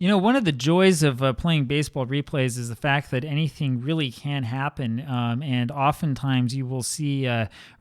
You know, one of the joys of playing baseball replays is the fact that anything really can happen. And oftentimes you will see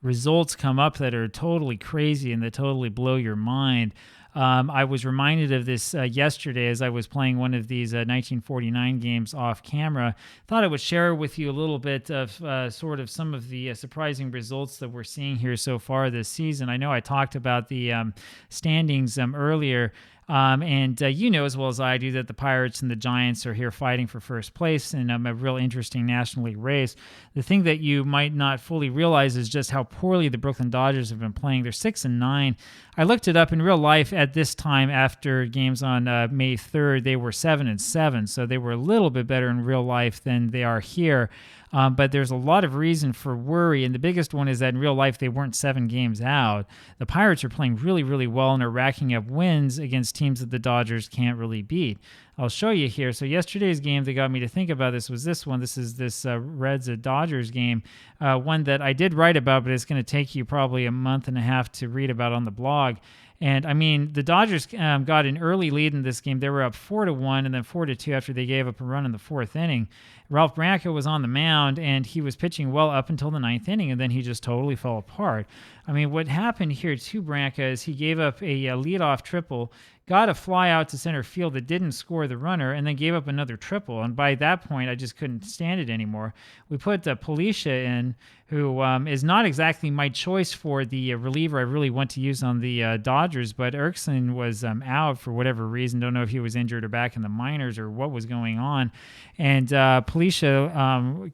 results come up that are totally crazy and that totally blow your mind. I was reminded of this yesterday as I was playing one of these 1949 games off camera. Thought I would share with you a little bit of sort of some of the surprising results that we're seeing here so far this season. I know I talked about the standings earlier. And you know as well as I do that the Pirates and the Giants are here fighting for first place in a real interesting National League race. The thing that you might not fully realize is just how poorly the Brooklyn Dodgers have been playing. They're 6-9. I looked it up in real life at this time after games on May 3rd. They were 7-7, so they were a little bit better in real life than they are here. But there's a lot of reason for worry, and the biggest one is that in real life they weren't 7 games out. The Pirates are playing really, really well and are racking up wins against teams that the Dodgers can't really beat. I'll show you here. So yesterday's game that got me to think about this was this one. This is this Reds-Dodgers game, one that I did write about, but it's going to take you probably a month and a half to read about on the blog. And I mean, the Dodgers got an early lead in this game. They were up 4-1 and then 4-2 after they gave up a run in the 4th inning. Ralph Branca was on the mound and he was pitching well up until the 9th inning, and then he just totally fell apart. I mean, what happened here to Branca is he gave up a leadoff triple, got a fly out to center field that didn't score the runner, and then gave up another triple. And by that point, I just couldn't stand it anymore. We put Palicia in, who is not exactly my choice for the reliever I really want to use on the Dodgers, but Erickson was out for whatever reason. Don't know if he was injured or back in the minors or what was going on. And Palicia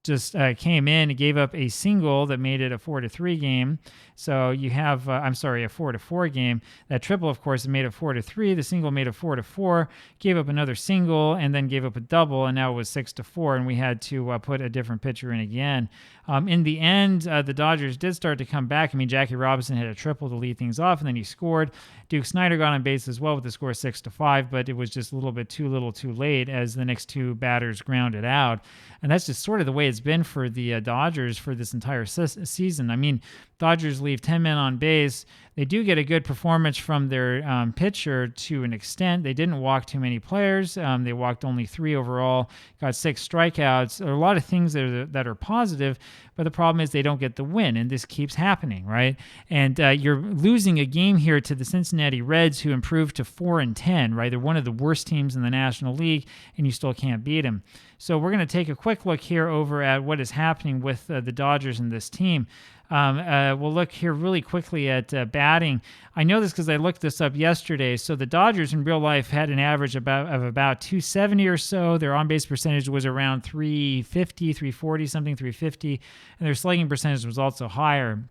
just came in and gave up a single that made it a 4-3 game. So you have, a 4-4 game. That triple, of course, made it 4-3. The single made it 4-4. Gave up another single and then gave up a double, and now it was 6-4. And we had to put a different pitcher in again. In the end, the Dodgers did start to come back. I mean, Jackie Robinson had a triple to lead things off, and then he scored. Duke Snyder got on base as well with the score 6-5, but it was just a little bit too little too late as the next two batters grounded out. And that's just sort of the way it's been for the Dodgers for this entire season. I mean, Dodgers leave 10 men on base. They do get a good performance from their pitcher to an extent. They didn't walk too many players. They walked only 3 overall, got 6 strikeouts. There are a lot of things that are positive, but the problem is they don't get the win, and this keeps happening, right? And you're losing a game here to the Cincinnati Reds, who improved to 4-10, right? They're one of the worst teams in the National League, and you still can't beat them. So we're going to take a quick look here over at what is happening with the Dodgers and this team. We'll look here really quickly at batting. I know this because I looked this up yesterday. So the Dodgers in real life had an average of about 270 or so. Their on-base percentage was around 350, 340, something 350. And their slugging percentage was also higher.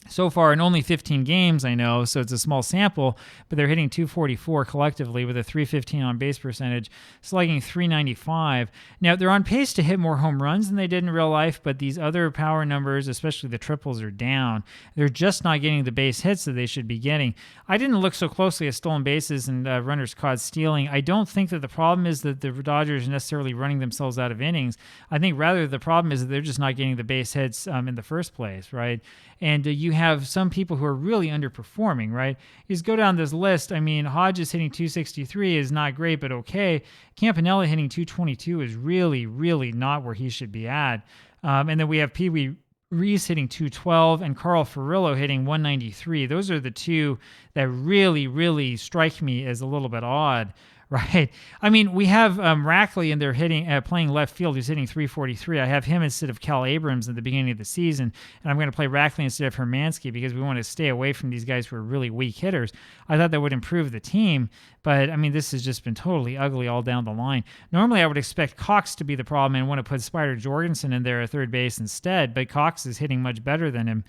So far in only 15 games, I know, so it's a small sample, but they're hitting 244 collectively with a 315 on base percentage, slugging 395. Now, they're on pace to hit more home runs than they did in real life, but these other power numbers, especially the triples, are down. They're just not getting the base hits that they should be getting. I didn't look so closely at stolen bases and runners caught stealing. I don't think that the problem is that the Dodgers are necessarily running themselves out of innings. I think rather the problem is that they're just not getting the base hits in the first place, right? And you have some people who are really underperforming, right? You just go down this list. I mean, Hodges hitting 263 is not great, but okay. Campanella hitting 222 is really, really not where he should be at. And then we have Pee Wee Reese hitting 212 and Carl Furillo hitting 193. Those are the two that really, really strike me as a little bit odd. Right. I mean, we have Rackley in there playing left field, who's hitting 343. I have him instead of Cal Abrams at the beginning of the season, and I'm going to play Rackley instead of Hermansky because we want to stay away from these guys who are really weak hitters. I thought that would improve the team, but I mean, this has just been totally ugly all down the line. Normally, I would expect Cox to be the problem and want to put Spider Jorgensen in there at third base instead, but Cox is hitting much better than him.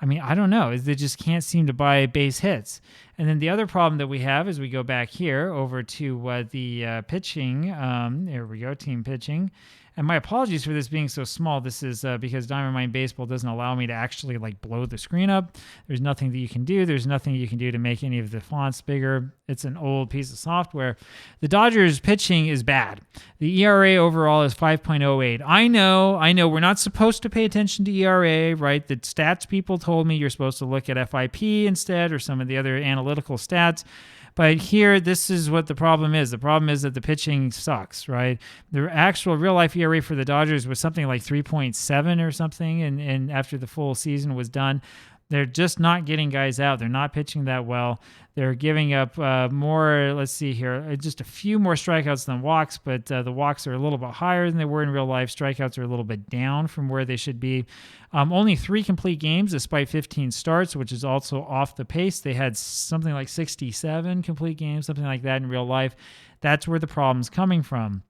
I mean, I don't know. They just can't seem to buy base hits. And then the other problem that we have is we go back here over to the pitching. There we go, team pitching. And my apologies for this being so small. This is because Diamond Mine Baseball doesn't allow me to actually blow the screen up. There's nothing that you can do. There's nothing you can do to make any of the fonts bigger. It's an old piece of software. The Dodgers pitching is bad. The ERA overall is 5.08. I know we're not supposed to pay attention to ERA, right? The stats people told me you're supposed to look at FIP instead or some of the other analytical stats. But here, this is what the problem is. The problem is that the pitching sucks, right? The actual real life ERA for the Dodgers was something like 3.7 or something, and after the full season was done. They're just not getting guys out. They're not pitching that well. They're giving up more, let's see here, just a few more strikeouts than walks, but the walks are a little bit higher than they were in real life. Strikeouts are a little bit down from where they should be. Only 3 complete games despite 15 starts, which is also off the pace. They had something like 67 complete games, something like that in real life. That's where the problem's coming from.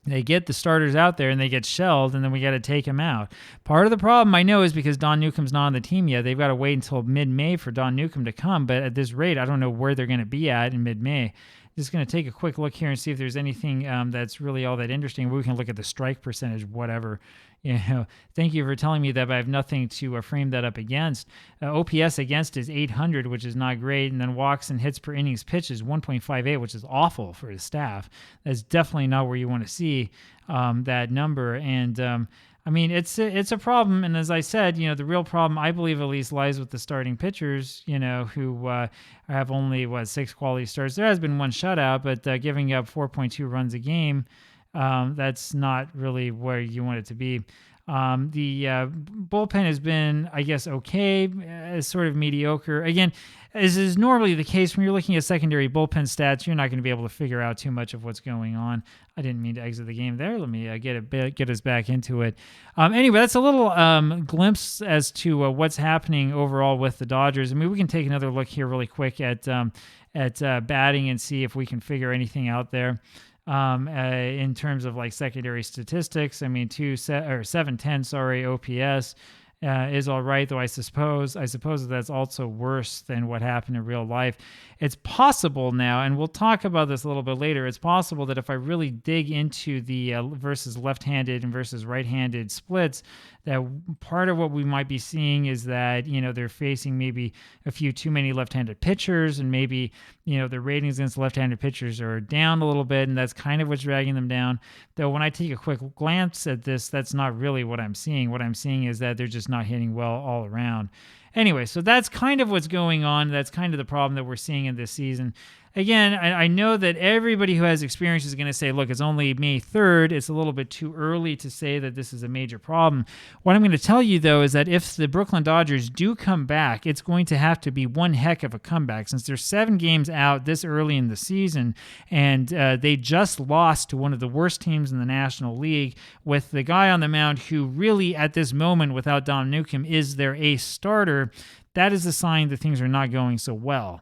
They get the starters out there and they get shelled, and then we got to take them out. Part of the problem I know is because Don Newcombe's not on the team yet. They've got to wait until mid-May for Don Newcombe to come, but at this rate, I don't know where they're going to be at in mid-May. Just going to take a quick look here and see if there's anything that's really all that interesting. We can look at the strike percentage, whatever. Thank you for telling me that, but I have nothing to frame that up against. OPS against is 800, which is not great, and then walks and hits per innings pitched is 1.58, which is awful for his staff. That's definitely not where you want to see that number. And I mean, it's a problem. And as I said, the real problem, I believe, at least lies with the starting pitchers, who have only 6 quality starts. There has been 1 shutout, but giving up 4.2 runs a game. That's not really where you want it to be. The bullpen has been, I guess, okay, sort of mediocre. Again, as is normally the case when you're looking at secondary bullpen stats, you're not going to be able to figure out too much of what's going on. I didn't mean to exit the game there. Let me get us back into it. Anyway, that's a little glimpse as to what's happening overall with the Dodgers. I mean, we can take another look here really quick at batting and see if we can figure anything out there. In terms of like secondary statistics, I mean, 710, OPS is all right, though I suppose that's also worse than what happened in real life. It's possible now, and we'll talk about this a little bit later, it's possible that if I really dig into the versus left-handed and versus right-handed splits, that part of what we might be seeing is that, they're facing maybe a few too many left-handed pitchers, and maybe, their ratings against left-handed pitchers are down a little bit, and that's kind of what's dragging them down. Though when I take a quick glance at this, that's not really what I'm seeing. What I'm seeing is that they're just not hitting well all around. Anyway, so that's kind of what's going on. That's kind of the problem that we're seeing in this season. Again, I know that everybody who has experience is going to say, look, it's only May 3rd. It's a little bit too early to say that this is a major problem. What I'm going to tell you, though, is that if the Brooklyn Dodgers do come back, it's going to have to be one heck of a comeback, since they're 7 games out this early in the season, and they just lost to one of the worst teams in the National League with the guy on the mound who really, at this moment, without Don Newcombe, is their ace starter. That is a sign that things are not going so well.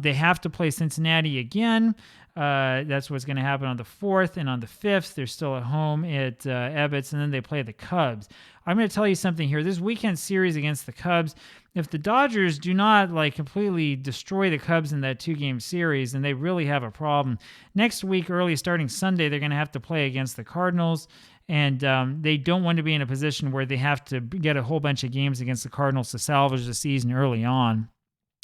They have to play Cincinnati again. That's what's going to happen on the 4th, and on the 5th, they're still at home at Ebbets, and then they play the Cubs. I'm going to tell you something here. This weekend series against the Cubs, if the Dodgers do not completely destroy the Cubs in that 2-game series, then they really have a problem. Next week, early starting Sunday, they're going to have to play against the Cardinals. And they don't want to be in a position where they have to get a whole bunch of games against the Cardinals to salvage the season early on.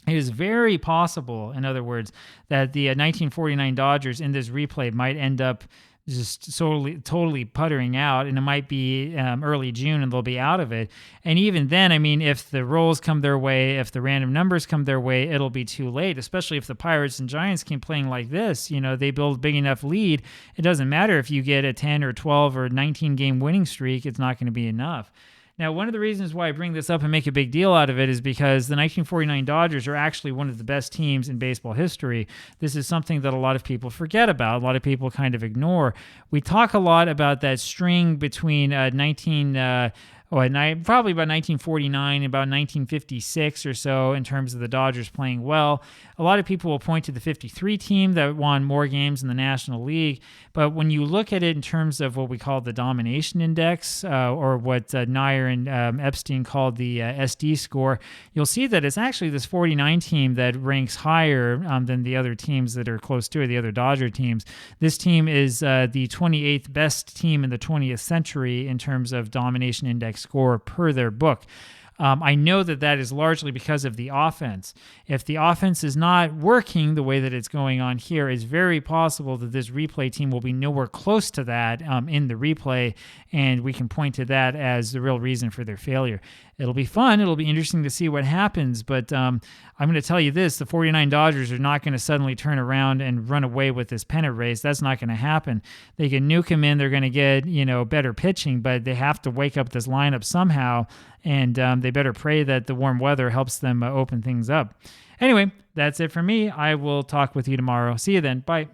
It is very possible, in other words, that the 1949 Dodgers in this replay might end up just totally puttering out, and it might be early June and they'll be out of it. And even then, I mean, if the rolls come their way, if the random numbers come their way, it'll be too late, especially if the Pirates and Giants keep playing like this. They build a big enough lead. It doesn't matter if you get a 10 or 12 or 19 game winning streak, it's not going to be enough. Now, one of the reasons why I bring this up and make a big deal out of it is because the 1949 Dodgers are actually one of the best teams in baseball history. This is something that a lot of people forget about, a lot of people kind of ignore. We talk a lot about that string between probably about 1949, about 1956 or so in terms of the Dodgers playing well. A lot of people will point to the 53 team that won more games in the National League, but when you look at it in terms of what we call the domination index, or what Nair and Epstein called the SD score, you'll see that it's actually this 49 team that ranks higher than the other teams that are close to it, the other Dodger teams. This team is the 28th best team in the 20th century in terms of domination index score per their book. I know that that is largely because of the offense. If the offense is not working the way that it's going on here, it's very possible that this replay team will be nowhere close to that in the replay, and we can point to that as the real reason for their failure. It'll be fun. It'll be interesting to see what happens, but I'm going to tell you this, the 49 Dodgers are not going to suddenly turn around and run away with this pennant race. That's not going to happen. They can nuke him in. They're going to get, better pitching, but they have to wake up this lineup somehow, and they better pray that the warm weather helps them open things up. Anyway, that's it for me. I will talk with you tomorrow. See you then. Bye.